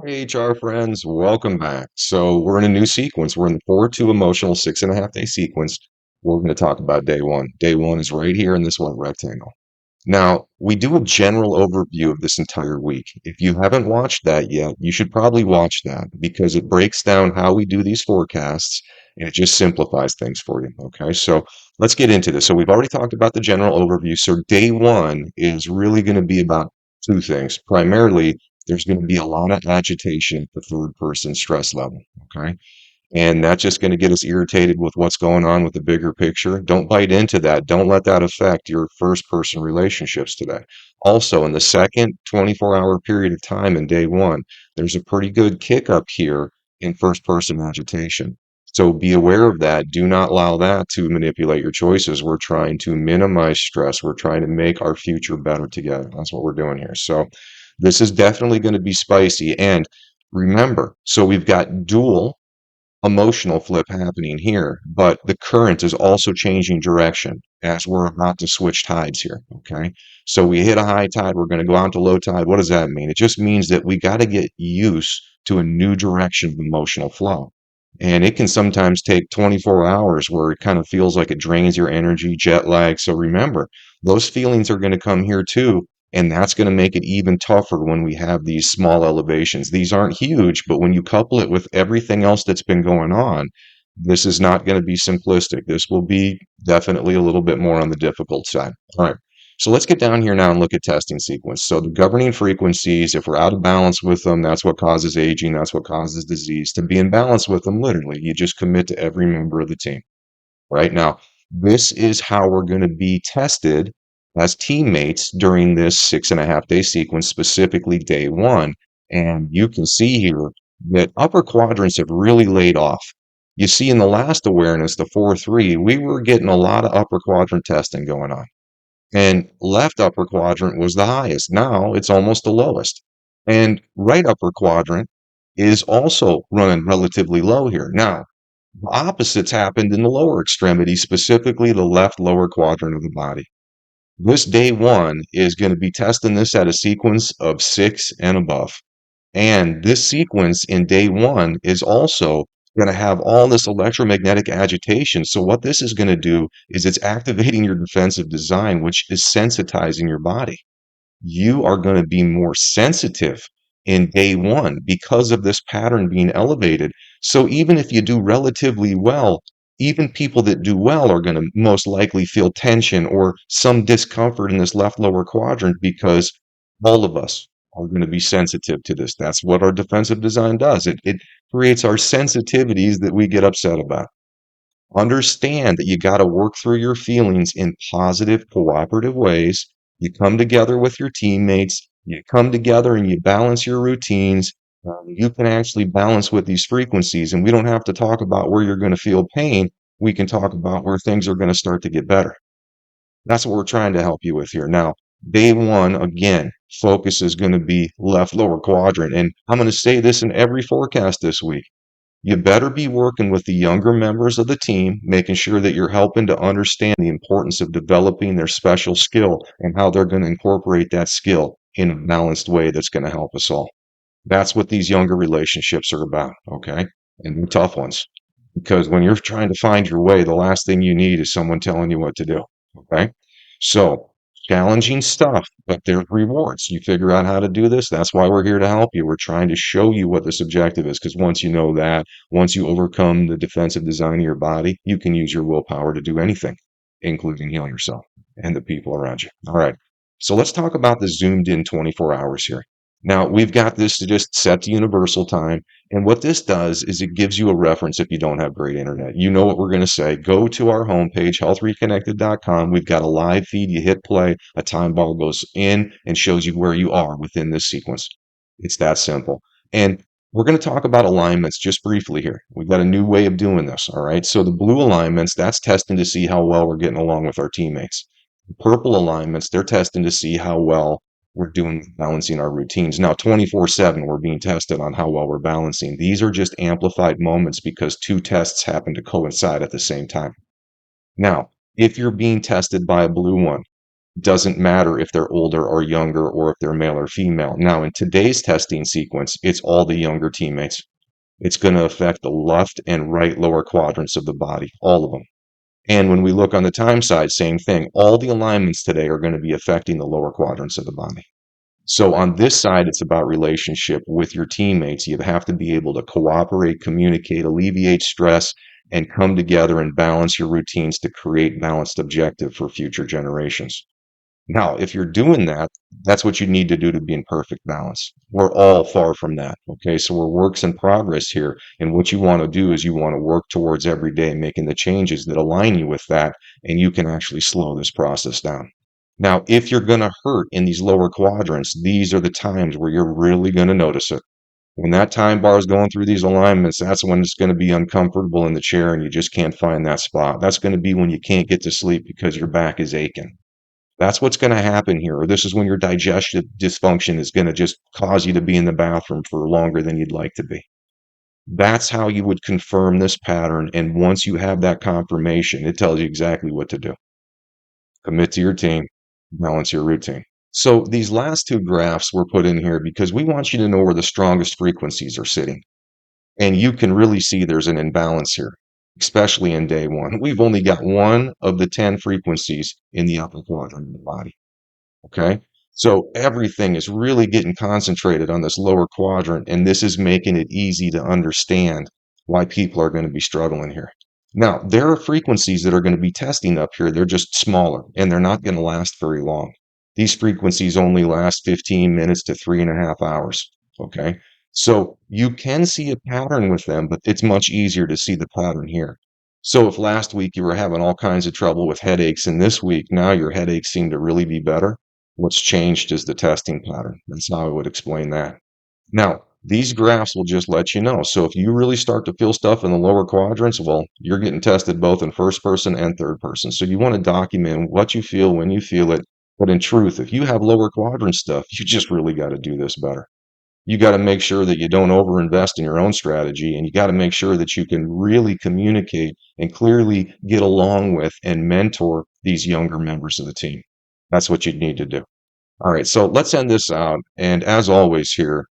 Hey, HR friends, welcome back. So we're in a new sequence. We're in the 4-2 emotional 6.5 day sequence. We're going to talk about day one. Day one is right here in this one rectangle. Now, we do a general overview of this entire week. If you haven't watched that yet, you should probably watch that because it breaks down how we do these forecasts and it just simplifies things for you. Okay, so let's get into this. So we've already talked about the general overview. So day one is really going to be about two things. Primarily, there's going to be a lot of agitation at the third person stress level. Okay. And that's just going to get us irritated with what's going on with the bigger picture. Don't bite into that. Don't let that affect your first person relationships today. Also, in the second 24-hour period of time in day one, there's a pretty good kick up here in first person agitation. So be aware of that. Do not allow that to manipulate your choices. We're trying to minimize stress. We're trying to make our future better together. That's what we're doing here. So this is definitely going to be spicy. And remember, so we've got dual emotional flip happening here, but the current is also changing direction as we're about to switch tides here. Okay. So we hit a high tide, we're going to go out to low tide. What does that mean? It just means that we got to get used to a new direction of emotional flow. And it can sometimes take 24 hours where it kind of feels like it drains your energy, jet lag. So remember, those feelings are going to come here too. And that's going to make it even tougher when we have these small elevations. These aren't huge, but when you couple it with everything else that's been going on, this is not going to be simplistic. This will be definitely a little bit more on the difficult side. All right. So let's get down here now and look at testing sequence. So the governing frequencies, if we're out of balance with them, that's what causes aging. That's what causes disease. To be in balance with them, literally, you just commit to every member of the team. Right now, this is how we're going to be tested as teammates during this 6.5 day sequence, specifically day one. And you can see here that upper quadrants have really laid off. You see, in the last awareness, the 4-3, we were getting a lot of upper quadrant testing going on. And left upper quadrant was the highest. Now it's almost the lowest. And right upper quadrant is also running relatively low here. Now, opposites happened in the lower extremity, specifically the left lower quadrant of the body. This day one is going to be testing this at a sequence of 6 and above. And this sequence in day one is also going to have all this electromagnetic agitation. So what this is going to do is it's activating your defensive design, which is sensitizing your body. You are going to be more sensitive in day one because of this pattern being elevated. So even if you do relatively well, even people that do well are going to most likely feel tension or some discomfort in this left lower quadrant because all of us are going to be sensitive to this. That's what our defensive design does. It creates our sensitivities that we get upset about. Understand that you got to work through your feelings in positive, cooperative ways. You come together with your teammates, you come together and you balance your routines. You can actually balance with these frequencies, and we don't have to talk about where you're going to feel pain. We can talk about where things are going to start to get better. That's what we're trying to help you with here. Now, day one, again, focus is going to be left lower quadrant. And I'm going to say this in every forecast this week. You better be working with the younger members of the team, making sure that you're helping to understand the importance of developing their special skill and how they're going to incorporate that skill in a balanced way that's going to help us all. That's what these younger relationships are about, okay? And the tough ones. Because when you're trying to find your way, the last thing you need is someone telling you what to do, okay? So, challenging stuff, but there's rewards. You figure out how to do this. That's why we're here to help you. We're trying to show you what this objective is, because once you know that, once you overcome the defensive design of your body, you can use your willpower to do anything, including heal yourself and the people around you. All right. So let's talk about the zoomed in 24 hours here. Now, we've got this to just set the universal time. And what this does is it gives you a reference if you don't have great internet. You know what we're going to say. Go to our homepage, healthreconnected.com. We've got a live feed. You hit play, a time bar goes in and shows you where you are within this sequence. It's that simple. And we're going to talk about alignments just briefly here. We've got a new way of doing this. All right. So the blue alignments, that's testing to see how well we're getting along with our teammates. The purple alignments, they're testing to see how well we're doing balancing our routines. Now, 24/7, we're being tested on how well we're balancing. These are just amplified moments because two tests happen to coincide at the same time. Now, if you're being tested by a blue one, Doesn't matter if they're older or younger or if they're male or female. Now, in today's testing sequence, it's all the younger teammates. It's going to affect the left and right lower quadrants of the body, all of them. And when we look on the time side, same thing. All the alignments today are going to be affecting the lower quadrants of the body. So on this side, it's about relationship with your teammates. You have to be able to cooperate, communicate, alleviate stress, and come together and balance your routines to create balanced objective for future generations. Now, if you're doing that, that's what you need to do to be in perfect balance. We're all far from that. Okay. So we're works in progress here. And what you want to do is you want to work towards every day making the changes that align you with that. And you can actually slow this process down. Now, if you're going to hurt in these lower quadrants, these are the times where you're really going to notice it. When that time bar is going through these alignments, that's when it's going to be uncomfortable in the chair and you just can't find that spot. That's going to be when you can't get to sleep because your back is aching. That's what's going to happen here. Or this is when your digestive dysfunction is going to just cause you to be in the bathroom for longer than you'd like to be. That's how you would confirm this pattern. And once you have that confirmation, it tells you exactly what to do. Commit to your team, balance your routine. So these last two graphs were put in here because we want you to know where the strongest frequencies are sitting. And you can really see there's an imbalance here, especially in day one. We've only got one of the 10 frequencies in the upper quadrant of the body. Okay. So everything is really getting concentrated on this lower quadrant, and this is making it easy to understand why people are going to be struggling here. Now, there are frequencies that are going to be testing up here. They're just smaller and they're not going to last very long. These frequencies only last 15 minutes to 3.5 hours. Okay. So you can see a pattern with them, but it's much easier to see the pattern here. So if last week you were having all kinds of trouble with headaches, and this week now your headaches seem to really be better, what's changed is the testing pattern. That's how I would explain that. Now, these graphs will just let you know. So if you really start to feel stuff in the lower quadrants, well, you're getting tested both in first person and third person. So you want to document what you feel when you feel it. But in truth, if you have lower quadrant stuff, you just really got to do this better. You got to make sure that you don't overinvest in your own strategy, and you got to make sure that you can really communicate and clearly get along with and mentor these younger members of the team. That's what you need to do. All right, so let's end this out. And as always here,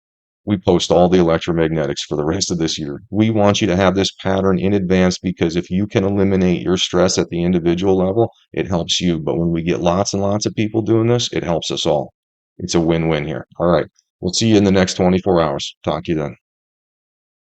we post all the electromagnetics for the rest of this year. We want you to have this pattern in advance because if you can eliminate your stress at the individual level, it helps you. But when we get lots and lots of people doing this, it helps us all. It's a win-win here. All right. We'll see you in the next 24 hours. Talk to you then.